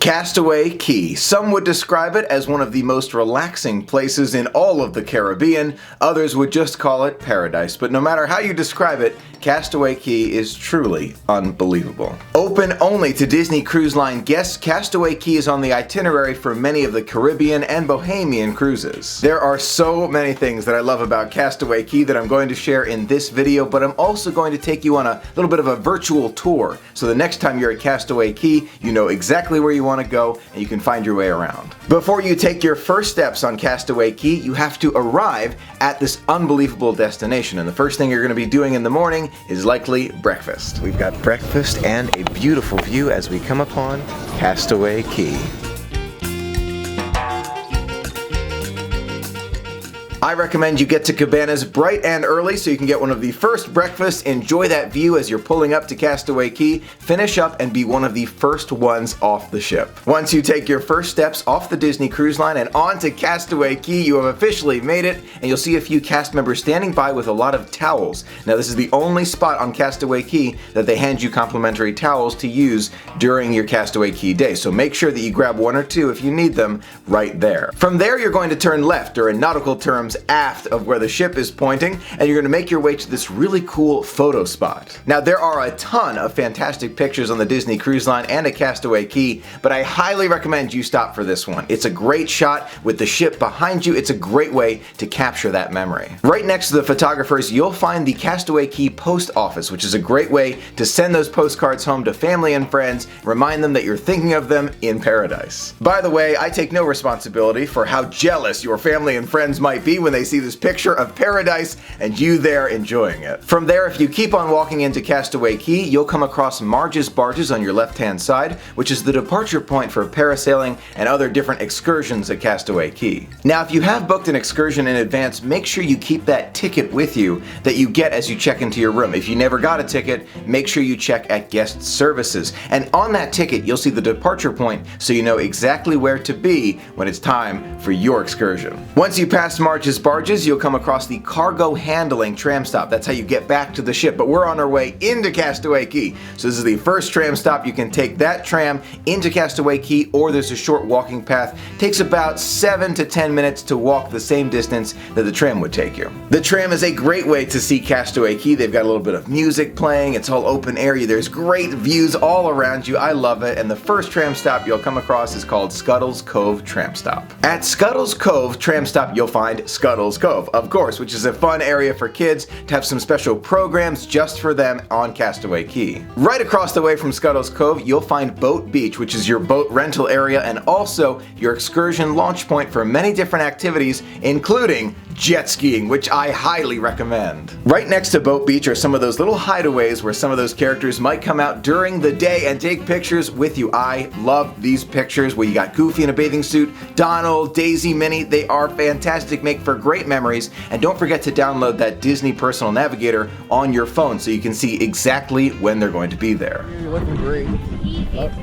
Castaway Cay. Some would describe it as one of the most relaxing places in all of the Caribbean. Others would just call it paradise. But no matter how you describe it, Castaway Cay is truly unbelievable. Open only to Disney Cruise Line guests, Castaway Cay is on the itinerary for many of the Caribbean and Bohemian cruises. There are so many things that I love about Castaway Cay that I'm going to share in this video, but I'm also going to take you on a little bit of a virtual tour. So the next time you're at Castaway Cay, you know exactly where you want to go and you can find your way around. Before you take your first steps on Castaway Cay, you have to arrive at this unbelievable destination, and the first thing you're going to be doing in the morning is likely breakfast. We've got breakfast and a beautiful view as we come upon Castaway Cay. I recommend you get to Cabanas bright and early so you can get one of the first breakfasts, enjoy that view as you're pulling up to Castaway Cay, finish up and be one of the first ones off the ship. Once you take your first steps off the Disney Cruise Line and onto Castaway Cay, you have officially made it, and you'll see a few cast members standing by with a lot of towels. Now this is the only spot on Castaway Cay that they hand you complimentary towels to use during your Castaway Cay day, so make sure that you grab one or two if you need them right there. From there you're going to turn left, or in nautical terms aft of where the ship is pointing, and you're going to make your way to this really cool photo spot. Now there are a ton of fantastic pictures on the Disney Cruise Line and at Castaway Cay, but I highly recommend you stop for this one. It's a great shot with the ship behind you. It's a great way to capture that memory. Right next to the photographers you'll find the Castaway Cay post office, which is a great way to send those postcards home to family and friends, remind them that you're thinking of them in paradise. By the way, I take no responsibility for how jealous your family and friends might be when they see this picture of paradise and you there enjoying it. From there, if you keep on walking into Castaway Cay, you'll come across Marges Barges on your left-hand side, which is the departure point for parasailing and other different excursions at Castaway Cay. Now, if you have booked an excursion in advance, make sure you keep that ticket with you that you get as you check into your room. If you never got a ticket, make sure you check at guest services. And on that ticket, you'll see the departure point so you know exactly where to be when it's time for your excursion. Once you pass Marges Barges, you'll come across the cargo handling tram stop. That's how you get back to the ship, but we're on our way into Castaway Cay. So this is the first tram stop. You can take that tram into Castaway Cay, or there's a short walking path. It takes about 7 to 10 minutes to walk the same distance that the tram would take you. The tram is a great way to see Castaway Cay. They've got a little bit of music playing. It's all open area. There's great views all around you. I love it. And the first tram stop you'll come across is called Scuttle's Cove Tram Stop. At Scuttle's Cove Tram Stop, you'll find Scuttle's Cove, of course, which is a fun area for kids to have some special programs just for them on Castaway Cay. Right across the way from Scuttle's Cove, you'll find Boat Beach, which is your boat rental area and also your excursion launch point for many different activities, including jet skiing, which I highly recommend. Right next to Boat Beach are some of those little hideaways where some of those characters might come out during the day and take pictures with you. I love these pictures where you got Goofy in a bathing suit, Donald, Daisy, Minnie. They are fantastic, make for great memories, and don't forget to download that Disney Personal Navigator on your phone so you can see exactly when they're going to be there. You're looking great.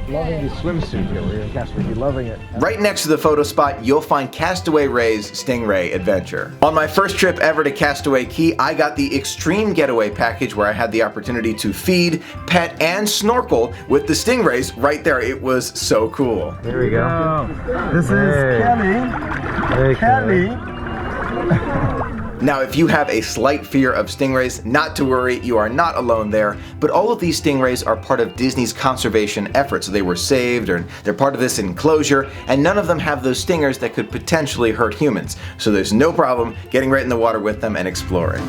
Loving the swimsuit here. We're in Castaway Cay, loving it. Right next to the photo spot, you'll find Castaway Ray's Stingray Adventure. On my first trip ever to Castaway Cay, I got the Extreme Getaway package where I had the opportunity to feed, pet, and snorkel with the stingrays right there. It was so cool. There we go. This is Kelly. Kelly. Now, if you have a slight fear of stingrays, not to worry, you are not alone there, but all of these stingrays are part of Disney's conservation efforts. So they were saved, or they're part of this enclosure, and none of them have those stingers that could potentially hurt humans. So there's no problem getting right in the water with them and exploring.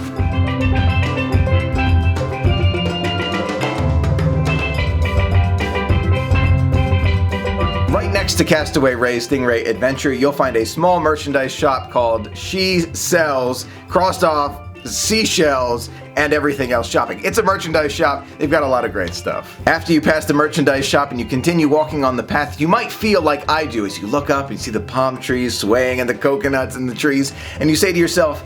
Right next to Castaway Ray's Stingray Adventure, you'll find a small merchandise shop called She Sells, crossed off seashells and everything else shopping. It's a merchandise shop. They've got a lot of great stuff. After you pass the merchandise shop and you continue walking on the path, you might feel like I do as you look up and see the palm trees swaying and the coconuts in the trees, and you say to yourself,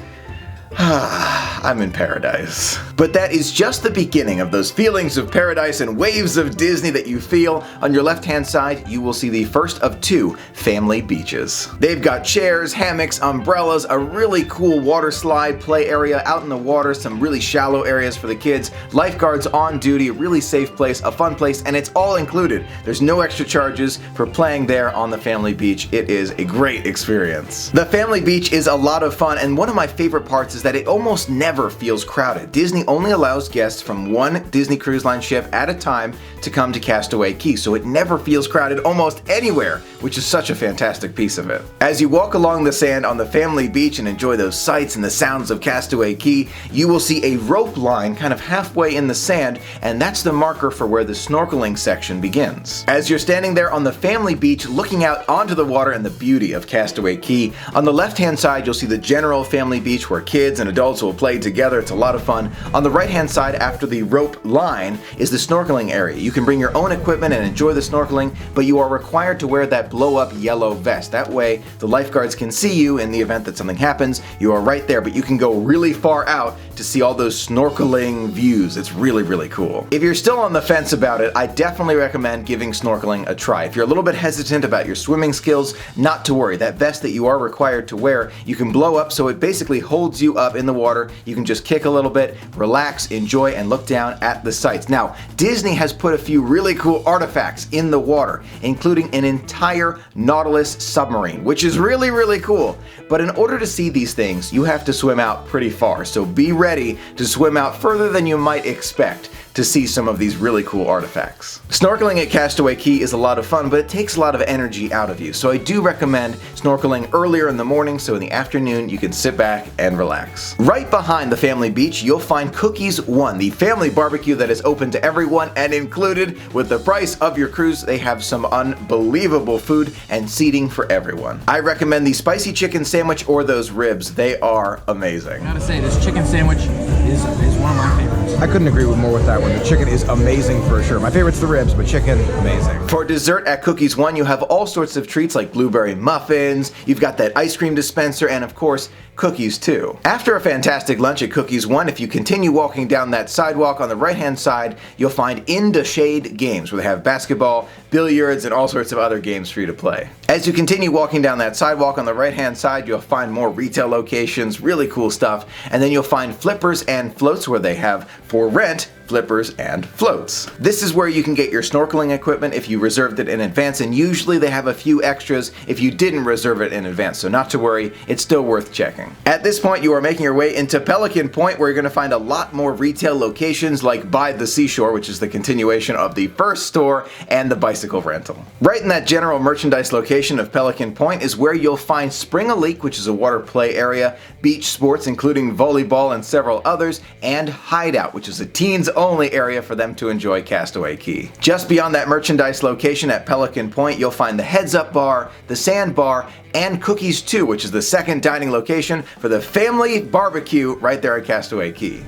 I'm in paradise. But that is just the beginning of those feelings of paradise and waves of Disney that you feel. On your left-hand side, you will see the first of 2 family beaches. They've got chairs, hammocks, umbrellas, a really cool water slide play area out in the water, some really shallow areas for the kids, lifeguards on duty, a really safe place, a fun place, and it's all included. There's no extra charges for playing there on the family beach. It is a great experience. The family beach is a lot of fun, and one of my favorite parts is that it almost never feels crowded. Disney only allows guests from one Disney Cruise Line ship at a time to come to Castaway Cay, so it never feels crowded almost anywhere, which is such a fantastic piece of it. As you walk along the sand on the family beach and enjoy those sights and the sounds of Castaway Cay, you will see a rope line kind of halfway in the sand, and that's the marker for where the snorkeling section begins. As you're standing there on the family beach looking out onto the water and the beauty of Castaway Cay, on the left-hand side you'll see the general family beach where kids and adults will play together. It's a lot of fun. On the right-hand side after the rope line is the snorkeling area. You can bring your own equipment and enjoy the snorkeling, but you are required to wear that blow-up yellow vest. That way the lifeguards can see you in the event that something happens. You are right there, but you can go really far out to see all those snorkeling views. It's really, really cool. If you're still on the fence about it, I definitely recommend giving snorkeling a try. If you're a little bit hesitant about your swimming skills, not to worry. That vest that you are required to wear, you can blow up so it basically holds you up in the water. You can just kick a little bit, relax, enjoy, and look down at the sights. Now, Disney has put a few really cool artifacts in the water, including an entire Nautilus submarine, which is really, really cool. But in order to see these things, you have to swim out pretty far, so be ready to swim out further than you might expect to see some of these really cool artifacts. Snorkeling at Castaway Cay is a lot of fun, but it takes a lot of energy out of you, so I do recommend snorkeling earlier in the morning so in the afternoon you can sit back and relax. Right behind the family beach, you'll find Cookies 1, the family barbecue that is open to everyone and included with the price of your cruise. They have some unbelievable food and seating for everyone. I recommend the spicy chicken sandwich or those ribs. They are amazing. I gotta say, this chicken sandwich is one of my favorites. I couldn't agree with more with that one. The chicken is amazing for sure. My favorite's the ribs, but chicken, amazing. For dessert at Cookies 1, you have all sorts of treats like blueberry muffins, you've got that ice cream dispenser, and of course, Cookies 2. After a fantastic lunch at Cookies 1, if you continue walking down that sidewalk on the right-hand side, you'll find In the Shade games where they have basketball, billiards, and all sorts of other games for you to play. As you continue walking down that sidewalk on the right-hand side, you'll find more retail locations, really cool stuff, and then you'll find flippers and floats where they have, for rent, flippers and floats. This is where you can get your snorkeling equipment if you reserved it in advance, and usually they have a few extras if you didn't reserve it in advance, so not to worry, it's still worth checking. At this point, you are making your way into Pelican Point, where you're going to find a lot more retail locations like By the Seashore, which is the continuation of the first store, and the bicycle rental. Right in that general merchandise location of Pelican Point is where you'll find Spring-a-Leak, which is a water play area, beach sports including volleyball and several others, and Hideout, which is a teens only area for them to enjoy Castaway Cay. Just beyond that merchandise location at Pelican Point, you'll find the Heads Up Bar, the Sand Bar, and Cookies 2, which is the second dining location for the family barbecue right there at Castaway Cay.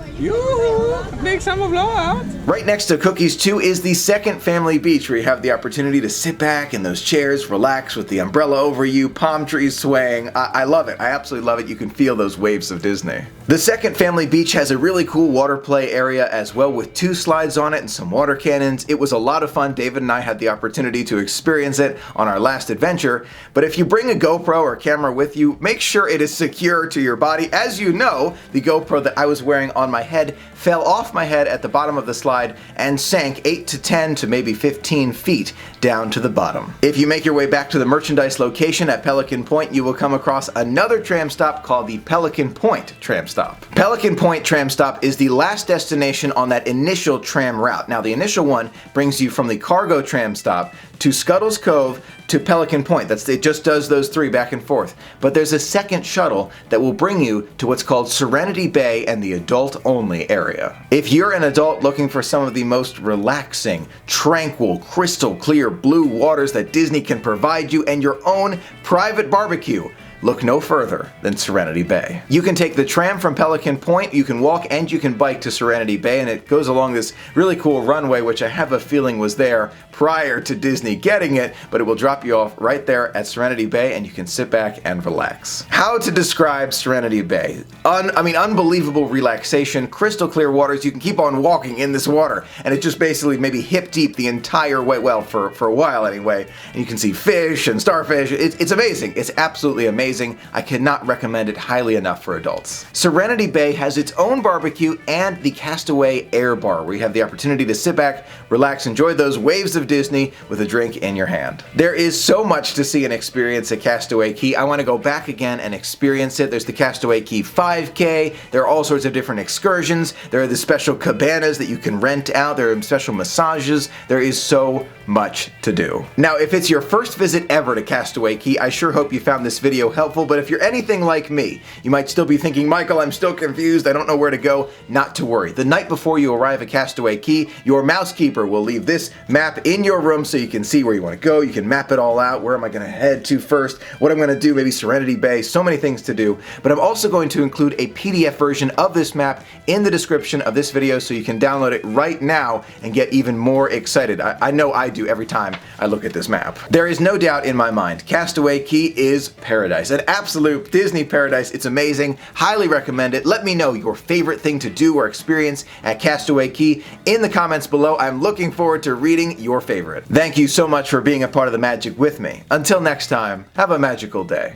Big summer blowout. Right next to Cookies 2 is the second family beach, where you have the opportunity to sit back in those chairs, relax with the umbrella over you, palm trees swaying. I love it. I absolutely love it. You can feel those waves of Disney. The second family beach has a really cool water play area as well, with 2 slides on it and some water cannons. It was a lot of fun. David and I had the opportunity to experience it on our last adventure, but if you bring a GoPro or camera with you, make sure it is secure to your body. As you know, the GoPro that I was wearing on my head fell off my head at the bottom of the slide and sank 8 to 10 to maybe 15 feet down to the bottom. If you make your way back to the merchandise location at Pelican Point, you will come across another tram stop called the Pelican Point tram stop. Pelican Point tram stop is the last destination on that initial tram route. Now, the initial one brings you from the cargo tram stop to Scuttle's Cove to Pelican Point. It just does those 3 back and forth. But there's a second shuttle that will bring you to what's called Serenity Bay and the adult-only area. If you're an adult looking for some of the most relaxing, tranquil, crystal clear blue waters that Disney can provide you and your own private barbecue, look no further than Serenity Bay. You can take the tram from Pelican Point, you can walk and you can bike to Serenity Bay, and it goes along this really cool runway, which I have a feeling was there prior to Disney getting it, but it will drop you off right there at Serenity Bay and you can sit back and relax. How to describe Serenity Bay? Unbelievable relaxation, crystal clear waters. You can keep on walking in this water and it's just basically maybe hip deep the entire way, well, for a while anyway, and you can see fish and starfish. It's amazing. It's absolutely amazing. I cannot recommend it highly enough for adults. Serenity Bay has its own barbecue and the Castaway Air Bar, where you have the opportunity to sit back, relax, enjoy those waves of Disney with a drink in your hand. There is so much to see and experience at Castaway Cay. I want to go back again and experience it. There's the Castaway Cay 5K. There are all sorts of different excursions. There are the special cabanas that you can rent out. There are special massages. There is so much to do. Now, if it's your first visit ever to Castaway Cay, I sure hope you found this video helpful, but if you're anything like me, you might still be thinking, Michael, I'm still confused, I don't know where to go. Not to worry. The night before you arrive at Castaway Cay, your mousekeeper will leave this map in your room so you can see where you want to go. You can map it all out. Where am I going to head to first? What I'm going to do, maybe Serenity Bay, so many things to do. But I'm also going to include a PDF version of this map in the description of this video so you can download it right now and get even more excited. I know I do every time I look at this map. There is no doubt in my mind, Castaway Cay is paradise. An absolute Disney paradise. It's amazing. Highly recommend it. Let me know your favorite thing to do or experience at Castaway Cay in the comments below. I'm looking forward to reading your favorite. Thank you so much for being a part of the magic with me. Until next time, have a magical day.